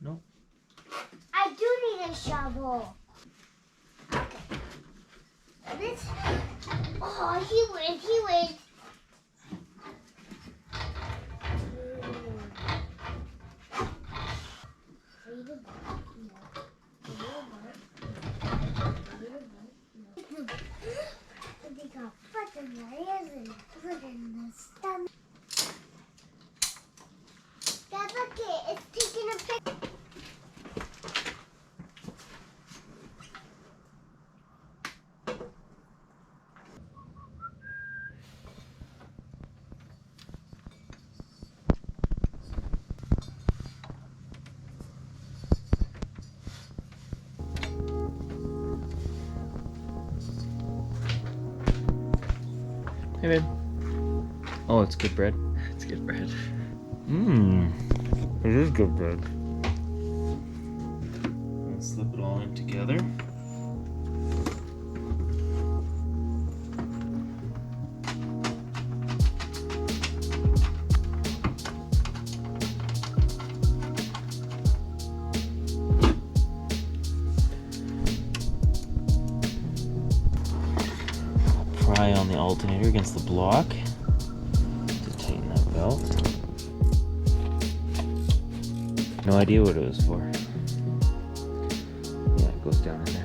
No. I do need a shovel. Okay. This. Oh, he wins. He wins. Put in the stomach. Dad, look it. It's taking a picture. Hey, babe. Oh, it's good bread. It's good bread. It is good bread. Let's slip it all in together. Pry on the alternator against the block to tighten that belt. No idea what it was for. Yeah, it goes down in there.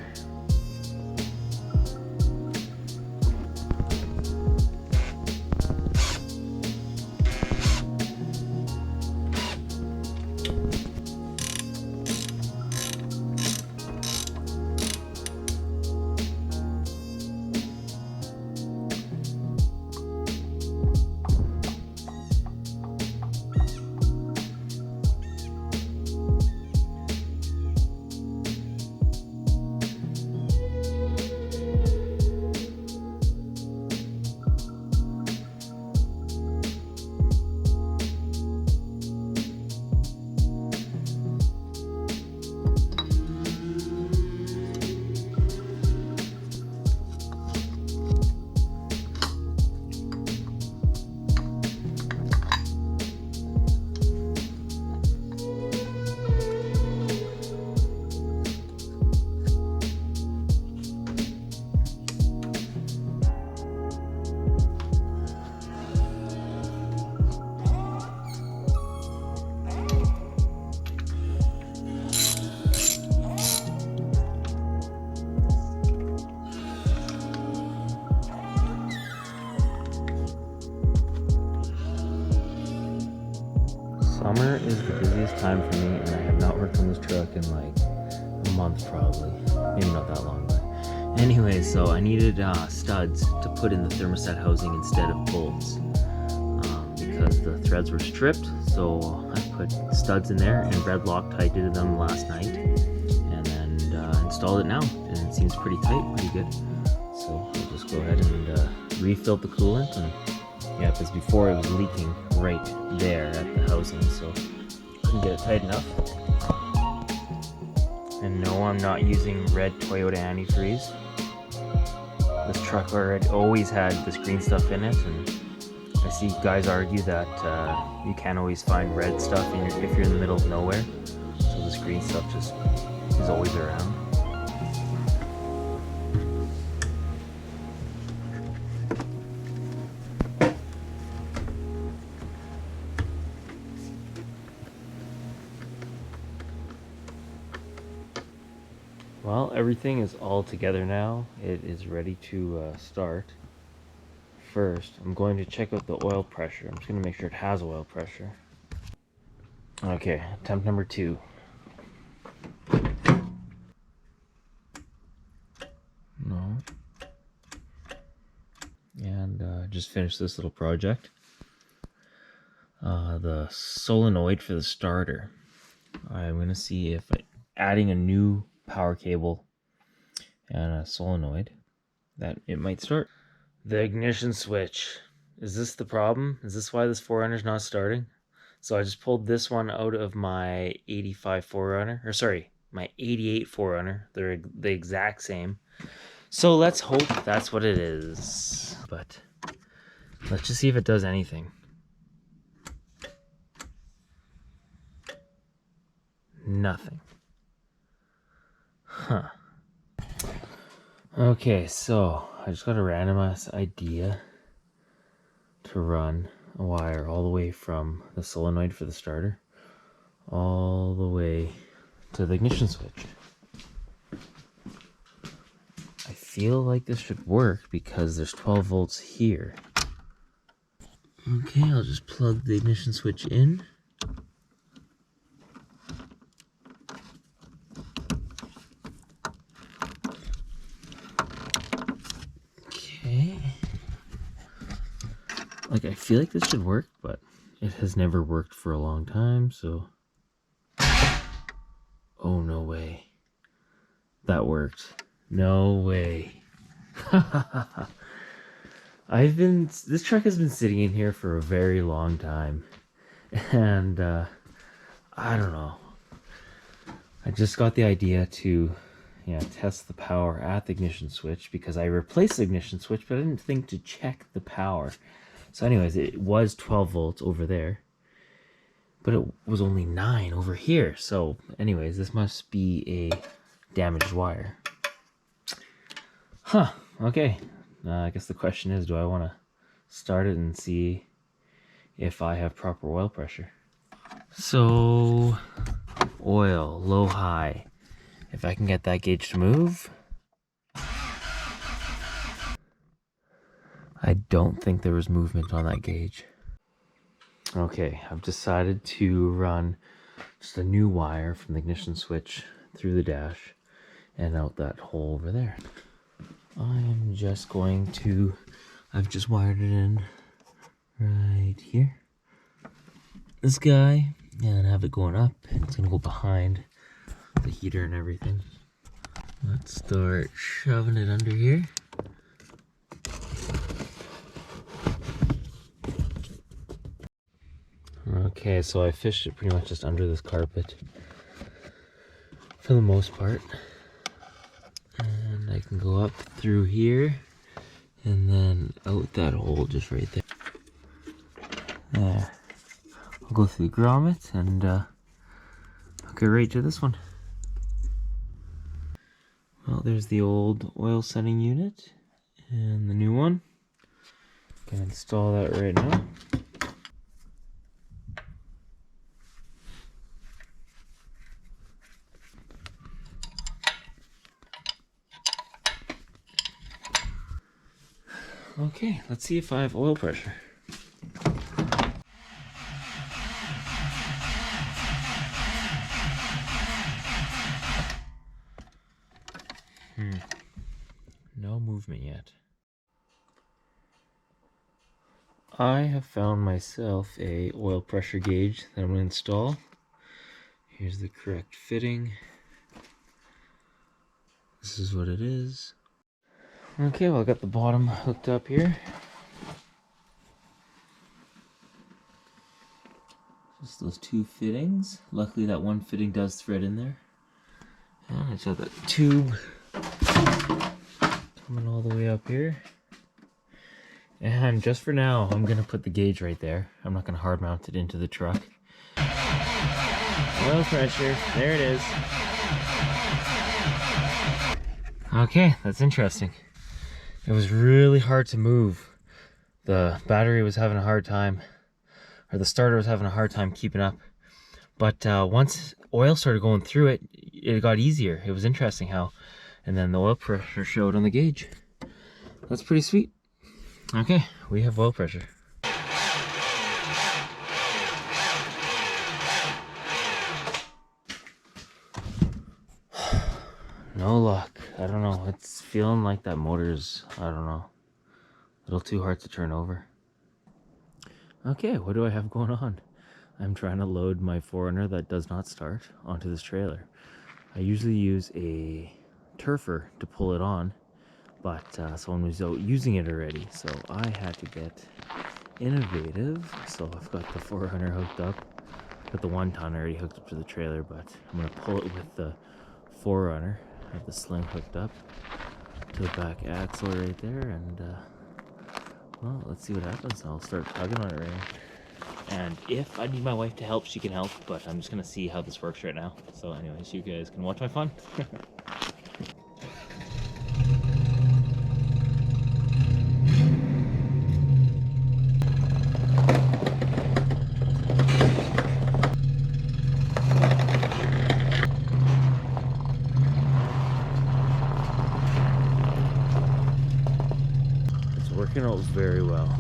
Summer is the busiest time for me, and I have not worked on this truck in like a month probably. Maybe not that long, but anyway, so I needed studs to put in the thermostat housing instead of bolts because the threads were stripped. So I put studs in there and red Loctite did them last night, and then installed it now, and it seems pretty tight, pretty good. So we'll just go ahead and refill the coolant. And yeah, because before it was leaking right there at the housing, so couldn't get it tight enough. And no, I'm not using red Toyota antifreeze. This truck already always had this green stuff in it, and I see guys argue that you can't always find red stuff if you're in the middle of nowhere. So this green stuff just is always around. Well, everything is all together now. It is ready to start. First, I'm going to check out the oil pressure. I'm just going to make sure it has oil pressure. Okay, attempt number 2. No. And just finished this little project. The solenoid for the starter. I'm going to see if adding a new power cable and a solenoid that it might start. The ignition switch. Is this the problem? Is this why this 4Runner's not starting? So I just pulled this one out of my 85 4Runner, or sorry, my 88 4Runner. They're the exact same. So let's hope that's what it is. But let's just see if it does anything. nothing. Huh. Okay, so I just got a random ass idea to run a wire all the way from the solenoid for the starter all the way to the ignition switch. I feel like this should work because there's 12 volts here. Okay, I'll just plug the ignition switch in. Okay. Like, I feel like this should work, but it has never worked for a long time, so... Oh, no way. That worked. No way. This truck has been sitting in here for a very long time. And, I don't know. I just got the idea to, test the power at the ignition switch because I replaced the ignition switch, but I didn't think to check the power. So anyways, it was 12 volts over there, but it was only 9 over here. So anyways, this must be a damaged wire. Huh, okay. I guess the question is, do I want to start it and see if I have proper oil pressure? So, oil, low, high. If I can get that gauge to move. I don't think there was movement on that gauge. Okay, I've decided to run just a new wire from the ignition switch through the dash and out that hole over there. I'm just going to, I've just wired it in right here. This guy, and have it going up. It's gonna go behind the heater and everything. Let's start shoving it under here. Okay, so I fished it pretty much just under this carpet for the most part. And I can go up through here and then out that hole just right there. There. I'll go through the grommet and I'll get right to this one. Well, there's the old oil setting unit and the new one. Gonna install that right now. Okay, let's see if I have oil pressure. No movement yet. I have found myself a oil pressure gauge that I'm going to install. Here's the correct fitting. This is what it is. Okay, well, I got the bottom hooked up here. Just those two fittings. Luckily that one fitting does thread in there. And I just have that tube coming all the way up here. And just for now, I'm gonna put the gauge right there. I'm not gonna hard mount it into the truck. Oil pressure, there it is. Okay, that's interesting. It was really hard to move. The battery was having a hard time, or the starter was having a hard time keeping up. But once oil started going through it, it got easier. It was interesting how, and then the oil pressure showed on the gauge. That's pretty sweet. Okay, we have oil pressure. No luck. I don't know. It's feeling like that motor's, I don't know, a little too hard to turn over. Okay, what do I have going on? I'm trying to load my 4Runner that does not start onto this trailer. I usually use a turfer to pull it on, but someone was out using it already, so I had to get innovative. So I've got the 4Runner hooked up. Got the 1 ton already hooked up to the trailer, but I'm gonna pull it with the 4Runner. I have the sling hooked up to the back axle right there, and well, let's see what happens. I'll start tugging on it right now. And if I need my wife to help, she can help, but I'm just gonna see how this works right now. So anyways, you guys can watch my fun. It's working out very well.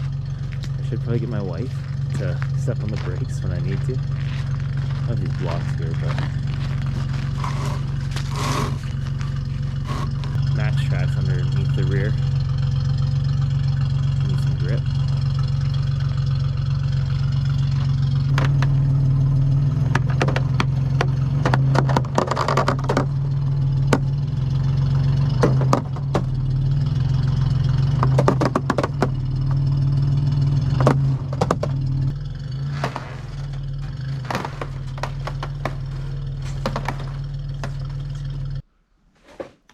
I should probably get my wife to step on the brakes when I need to. I have these blocks here, but match tracks underneath the rear. Need some grip.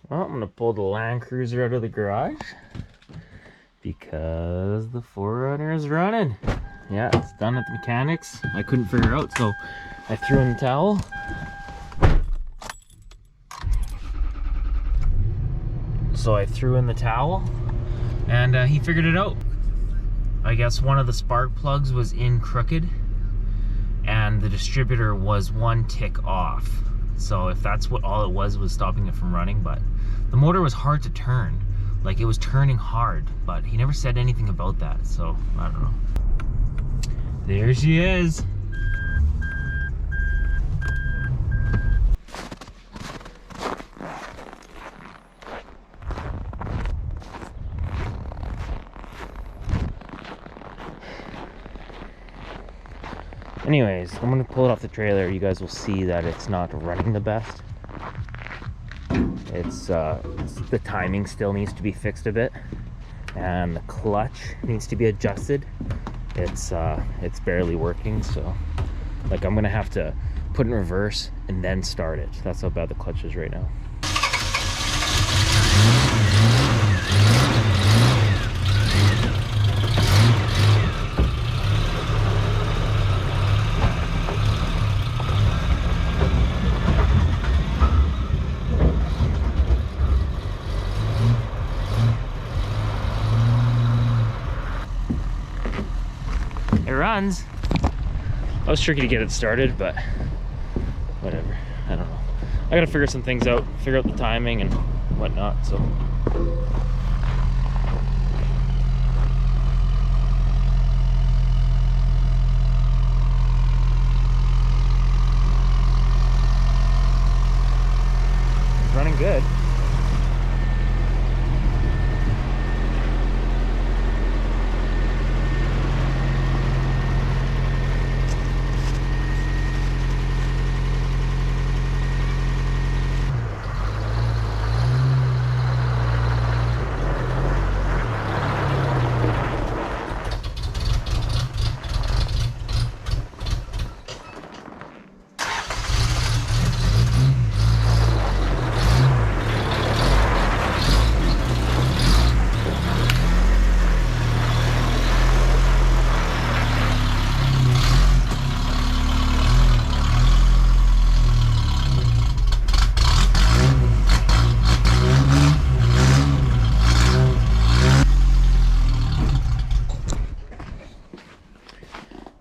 Well, I'm gonna pull the Land Cruiser out of the garage because the 4Runner is running. Yeah, it's done at the mechanics. I couldn't figure out, so I threw in the towel. And he figured it out. I guess one of the spark plugs was in crooked and the distributor was one tick off. So if that's what all it was stopping it from running, but the motor was hard to turn. Like, it was turning hard, but he never said anything about that, so I don't know. There she is. Anyways, I'm gonna pull it off the trailer. You guys will see that it's not running the best. It's the timing still needs to be fixed a bit, and the clutch needs to be adjusted. It's barely working, so like I'm gonna have to put it in reverse and then start it. That's how bad the clutch is right now. It runs. I was tricky to get it started, but whatever. I don't know. I gotta figure some things out, figure out the timing and whatnot, so. It's running good.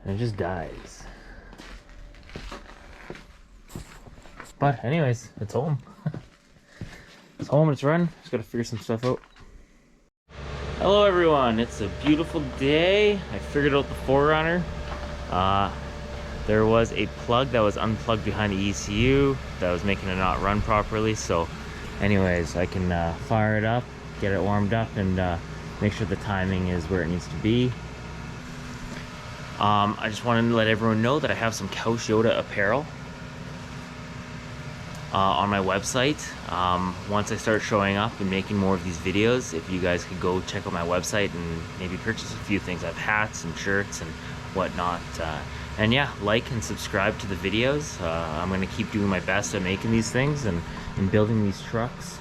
And it just dies. But anyways, it's home. It's home, it's run. Just gotta figure some stuff out. Hello everyone, it's a beautiful day. I figured out the 4Runner. There was a plug that was unplugged behind the ECU that was making it not run properly. So anyways, I can fire it up, get it warmed up, and make sure the timing is where it needs to be. I just wanted to let everyone know that I have some Couse Yota apparel on my website. Once I start showing up and making more of these videos, if you guys could go check out my website and maybe purchase a few things. I have hats and shirts and whatnot. And yeah, like and subscribe to the videos. I'm going to keep doing my best at making these things and building these trucks.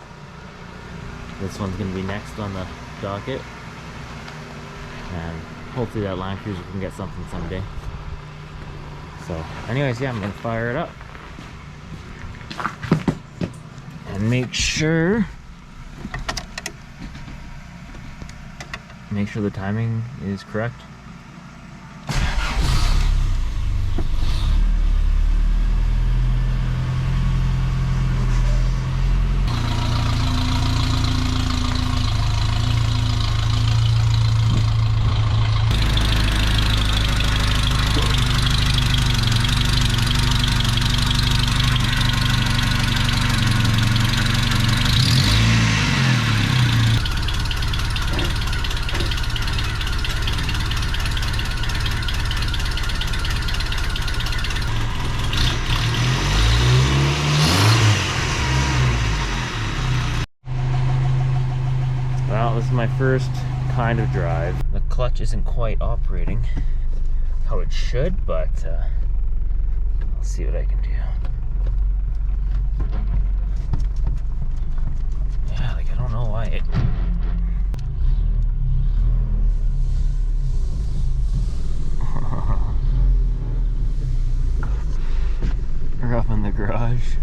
This one's going to be next on the docket. And hopefully that Land Cruiser can get something someday. So anyways, yeah, I'm gonna fire it up and make sure the timing is correct. Well, this is my first kind of drive. The clutch isn't quite operating how it should, but I'll see what I can do. Yeah, like I don't know why it... We're up in the garage.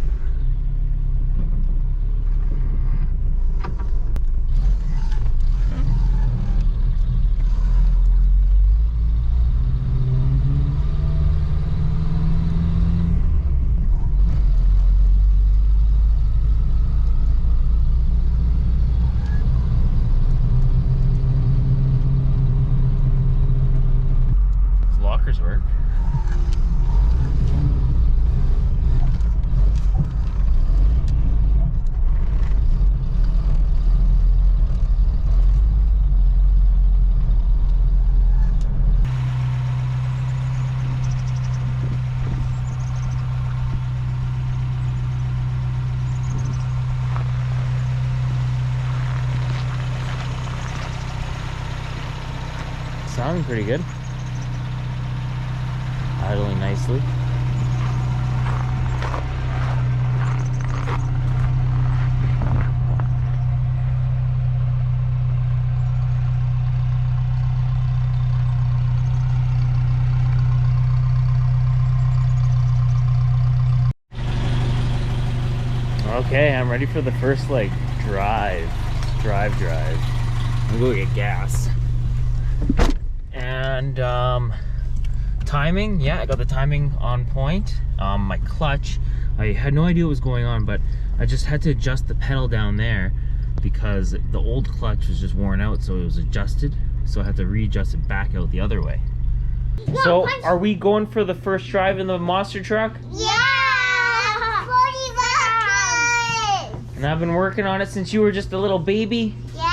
Lockers work. Sounding pretty good. Idling nicely. Okay, I'm ready for the first like drive. I'm gonna go get gas. And timing, yeah, I got the timing on point. My clutch, I had no idea what was going on, but I just had to adjust the pedal down there because the old clutch was just worn out, so it was adjusted. So I had to readjust it back out the other way. No, So are we going for the first drive in the monster truck? Yeah! 40 bucks! And I've been working on it since you were just a little baby. Yeah.